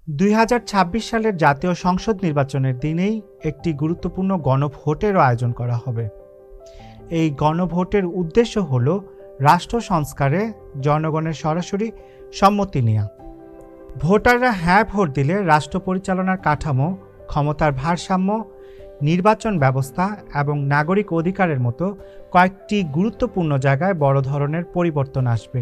2026 সালের জাতীয় সংসদ নির্বাচনের দিনেই একটি গুরুত্বপূর্ণ গণভোটেরও আয়োজন করা হবে। এই গণভোটের উদ্দেশ্য হল রাষ্ট্র সংস্কারে জনগণের সরাসরি সম্মতি নেওয়া। ভোটাররা হ্যাঁ ভোট দিলে রাষ্ট্র পরিচালনার কাঠামো, ক্ষমতার ভারসাম্য, নির্বাচন ব্যবস্থা এবং নাগরিক অধিকারের মতো কয়েকটি গুরুত্বপূর্ণ জায়গায় বড় ধরনের পরিবর্তন আসবে।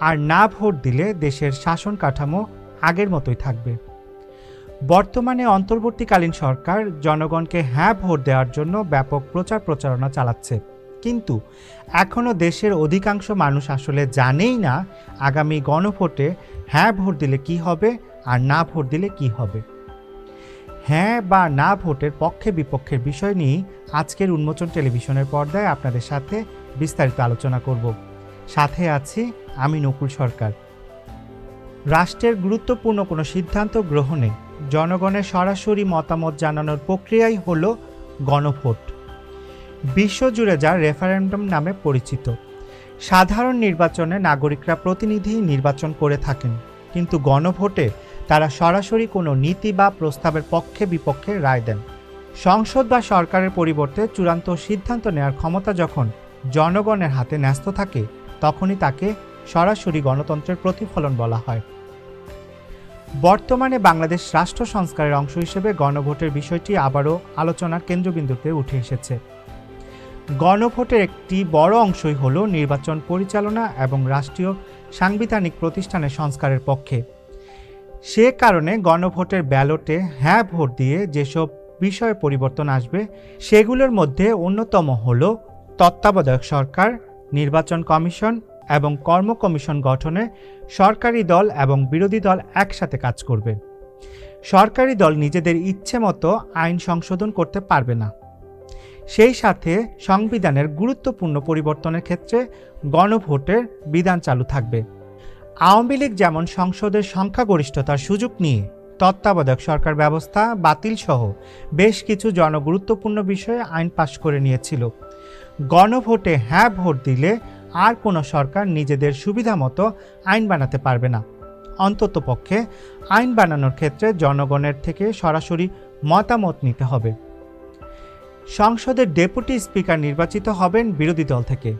আর না ভোট দিলে দেশের শাসন কাঠামো আগের মতোই থাকবে। বর্তমানে অন্তর্বর্তীকালীন সরকার জনগণকে হ্যাঁ ভোট দেওয়ার জন্য ব্যাপক প্রচার প্রচারণা চালাচ্ছে, কিন্তু এখনও দেশের অধিকাংশ মানুষ আসলে জানেই না আগামী গণভোটে হ্যাঁ ভোট দিলে কি হবে আর না ভোট দিলে কি হবে। হ্যাঁ বা না ভোটের পক্ষে বিপক্ষের বিষয় নিয়ে আজকের উন্মোচন টেলিভিশনের পর্দায় আপনাদের সাথে বিস্তারিত আলোচনা করব। সাথে আছি আমি নকুল সরকার। রাষ্ট্রের গুরুত্বপূর্ণ কোনো সিদ্ধান্ত গ্রহণে জনগণের সরাসরি মতামত জানানোর প্রক্রিয়াই হল গণভোট। বিশ্বজুড়ে যা রেফারেন্ডাম নামে পরিচিত। সাধারণ নির্বাচনে নাগরিকরা প্রতিনিধি নির্বাচন করে থাকেন, কিন্তু গণভোটে তারা সরাসরি কোনো নীতি বা প্রস্তাবের পক্ষে বিপক্ষে রায় দেন। সংসদ বা সরকারের পরিবর্তে চূড়ান্ত সিদ্ধান্ত নেওয়ার ক্ষমতা যখন জনগণের হাতে ন্যস্ত থাকে, তখনই তাকে সরাসরি গণতন্ত্রের প্রতিফলন বলা হয়। বর্তমানে বাংলাদেশ রাষ্ট্র সংস্কারের অংশ হিসেবে গণভোটের বিষয়টি আবারও আলোচনার কেন্দ্রবিন্দুতে উঠে এসেছে। গণভোটের একটি বড় অংশই হল নির্বাচন পরিচালনা এবং রাষ্ট্রীয় সাংবিধানিক প্রতিষ্ঠানের সংস্কারের পক্ষে। সে কারণে গণভোটের ব্যালটে হ্যাঁ ভোট দিয়ে যেসব বিষয়ে পরিবর্তন আসবে, সেগুলোর মধ্যে অন্যতম হল তত্ত্বাবধায়ক সরকার, নির্বাচন কমিশন এবং কর্ম কমিশন গঠনে সরকারি দল এবং বিরোধী দল একসাথে কাজ করবে। সরকারি দল নিজেদের ইচ্ছে মতো আইন সংশোধন করতে পারবে না। সেই সাথে সংবিধানের গুরুত্বপূর্ণ পরিবর্তনের ক্ষেত্রে গণভোটের বিধান চালু থাকবে। আওয়ামী লীগ যেমন সংসদের সংখ্যাগরিষ্ঠতার সুযোগ নিয়ে তত্ত্বাবধায়ক সরকার ব্যবস্থা বাতিল সহ বেশ কিছু জনগুরুত্বপূর্ণ বিষয়ে আইন পাশ করে নিয়েছিল। গণভোটে হ্যাঁ ভোট দিলে আর কোনো সরকার নিজেদের সুবিধা মতো আইন বানাতে পারবে না। অন্ততপক্ষে আইন বানানোর ক্ষেত্রে জনগণের থেকে সরাসরি মতামত নিতে হবে। সংসদের ডেপুটি স্পিকার নির্বাচিত হবেন বিরোধী দল থেকে।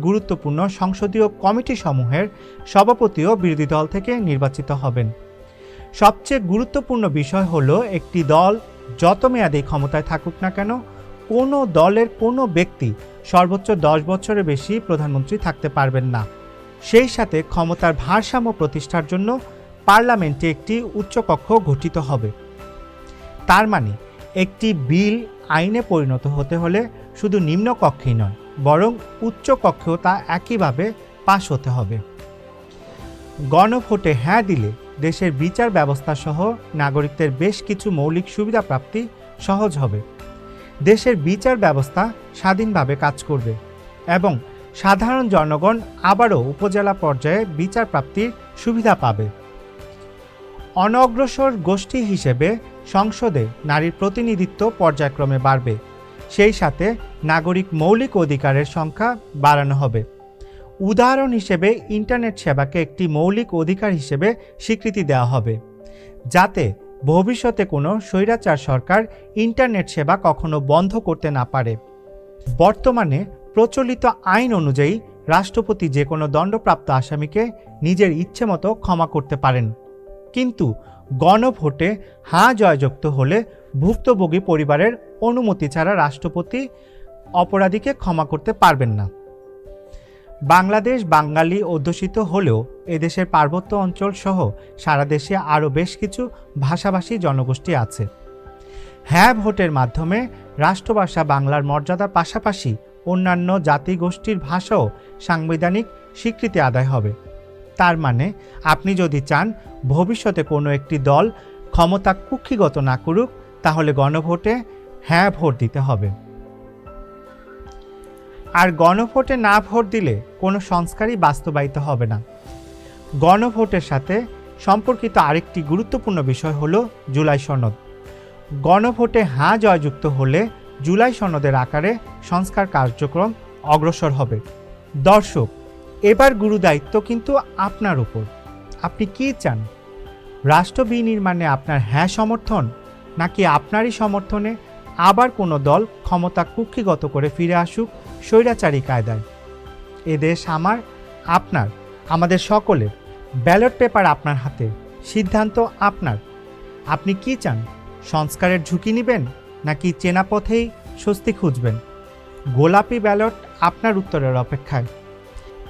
গুরুত্বপূর্ণ সংসদীয় কমিটি সমূহের সভাপতিও বিরোধী দল থেকে নির্বাচিত হবেন। সবচেয়ে গুরুত্বপূর্ণ বিষয় হল, একটি দল যত মেয়াদে ক্ষমতায় থাকুক না কেন, কোনো দলের কোনো ব্যক্তি সর্বোচ্চ 10 বছরের বেশি প্রধানমন্ত্রী থাকতে পারবেন না। সেই সাথে ক্ষমতার ভারসাম্য প্রতিষ্ঠার জন্য পার্লামেন্টে একটি উচ্চকক্ষ গঠিত হবে। তার মানে একটি বিল আইনে পরিণত হতে হলে শুধু নিম্নকক্ষেই নয়, বরং উচ্চকক্ষেও তা একইভাবে পাশ হতে হবে। গণভোটে হ্যাঁ দিলে দেশের বিচার ব্যবস্থা সহ নাগরিকদের বেশ কিছু মৌলিক সুবিধা প্রাপ্তি সহজ হবে। দেশের বিচার ব্যবস্থা স্বাধীনভাবে কাজ করবে এবং সাধারণ জনগণ আবারও উপজেলা পর্যায়ে বিচার প্রাপ্তির সুবিধা পাবে। অনগ্রসর গোষ্ঠী হিসেবে সংসদে নারীর প্রতিনিধিত্ব পর্যায়ক্রমে বাড়বে। সেই সাথে নাগরিক মৌলিক অধিকারের সংখ্যা বাড়ানো হবে। উদাহরণ হিসেবে ইন্টারনেট সেবাকে একটি মৌলিক অধিকার হিসেবে স্বীকৃতি দেওয়া হবে, যাতে ভবিষ্যতে কোনো স্বৈরাচার সরকার ইন্টারনেট সেবা কখনো বন্ধ করতে না পারে। বর্তমানে প্রচলিত আইন অনুযায়ী রাষ্ট্রপতি যে কোনো দণ্ডপ্রাপ্ত আসামিকে নিজের ইচ্ছে মতো ক্ষমা করতে পারেন, কিন্তু গণভোটে হ্যাঁ জয়যুক্ত হলে ভুক্তভোগী পরিবারের অনুমতি ছাড়া রাষ্ট্রপতি অপরাধীকে ক্ষমা করতে পারবেন না। বাংলাদেশ বাঙালি অধ্যুষিত হলেও এদেশের পার্বত্য অঞ্চল সহ সারা দেশে আরও বেশ কিছু ভাষাভাষী জনগোষ্ঠী আছে। হ্যাঁ ভোটের মাধ্যমে রাষ্ট্রভাষা বাংলার মর্যাদার পাশাপাশি অন্যান্য জাতিগোষ্ঠীর ভাষাও সাংবিধানিক স্বীকৃতি আদায় হবে। তার মানে আপনি যদি চান ভবিষ্যতে কোনো একটি দল ক্ষমতা কুক্ষিগত না করুক, তাহলে গণভোটে হ্যাঁ ভোট দিতে হবে। আর গণভোটে না ভোট দিলে কোনো সংস্কারই বাস্তবায়িত হবে না। গণভোটের সাথে সম্পর্কিত আরেকটি গুরুত্বপূর্ণ বিষয় হল জুলাই সনদ। গণভোটে হ্যাঁ জয়যুক্ত হলে জুলাই সনদের আকারে সংস্কার কার্যক্রম অগ্রসর হবে। দর্শক, এবার গুরু দায়িত্ব কিন্তু আপনার উপর। আপনি কি চান? রাষ্ট্র বিনির্মাণে আপনার হ্যাঁ সমর্থন, নাকি আপনারই সমর্থনে আবার কোনো দল ক্ষমতা কুক্ষিগত করে ফিরে আসুক স্বৈরাচারী কায়দায়? এ দেশ আমার, আপনার, আমাদের সকলের। ব্যালট পেপার আপনার হাতে, সিদ্ধান্ত আপনার। আপনি কি চান? সংস্কারের ঝুঁকি নেবেন, নাকি চেনা পথেই স্বস্তি খুঁজবেন? গোলাপি ব্যালট আপনার উত্তরের অপেক্ষায়।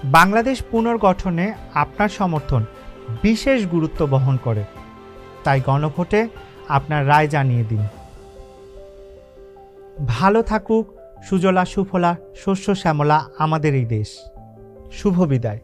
বাংলাদেশ পুনর্গঠনে আপনার সমর্থন বিশেষ গুরুত্ব বহন করে, তাই গণভোটে আপনার রায় জানিয়ে দিন। ভালো থাকুক সুজলা সুফলা শস্য শ্যামলা আমাদের এই দেশ। শুভ বিদায়।